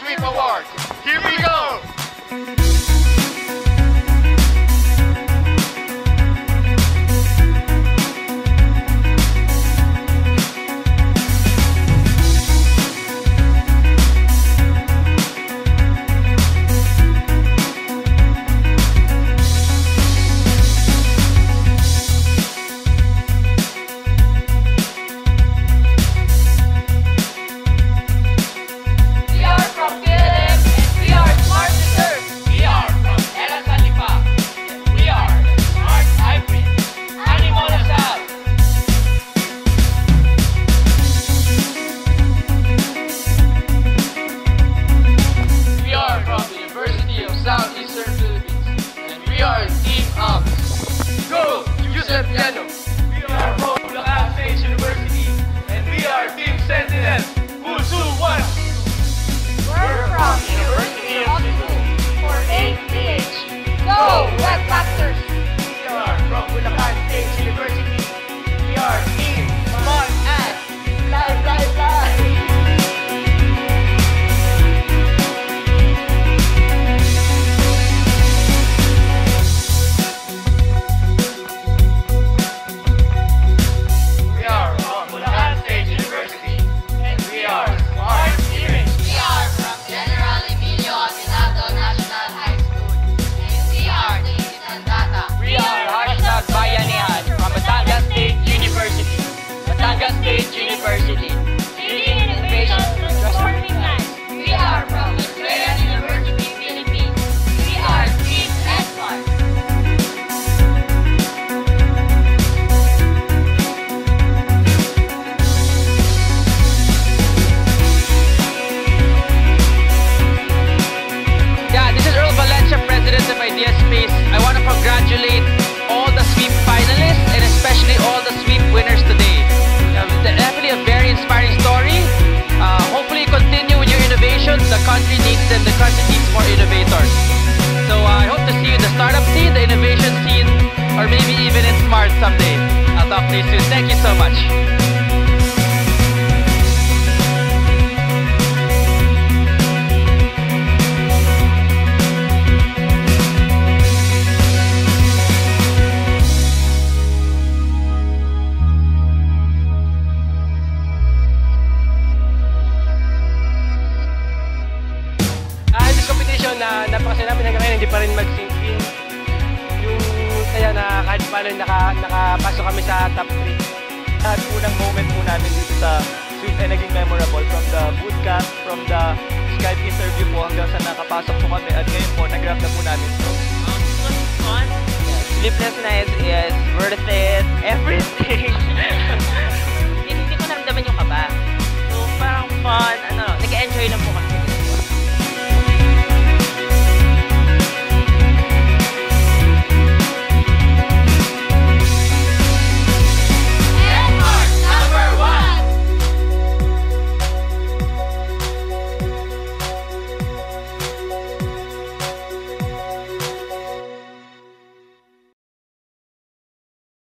Sweep Award. Here we go! Southeastern Philippines, and we are Team AMS. Go, Yusef Piano! We are from Bulacan State University, and we are Team Sentinel, Pusu 1! We're from University of Cebu for 8PH. Go, Webmasters! We are from Bulacan State University. We are Team Smart Ass. Live, live, live! State University, leading innovation, transforming lives. We are from Australian University, Philippines. We are Team Edmond. Yeah, this is Earl Valencia, President of Idea Space. I want to congratulate all the sweep finalists and especially all the sweep winners today. Definitely a very inspiring story. Hopefully continue with your innovations. The country needs them. The country needs more innovators. So I hope to see you in the startup scene, the innovation scene, or maybe even in Smart someday. I'll talk to you soon. Thank you so much. Na napakasaya namin hanggang ngayon hindi pa rin mag-sink in yung saya na kahit paano nakapasok kami sa top 3. At unang moment po namin dito sa Sweep ay naging memorable from the bootcamp, from the Skype interview po hanggang sa nakapasok po kami at ngayon po nag-grab na po namin ito. Fun. Sleepless nights is worth it. Everything. Hindi ko naramdaman yung kaba. So parang fun.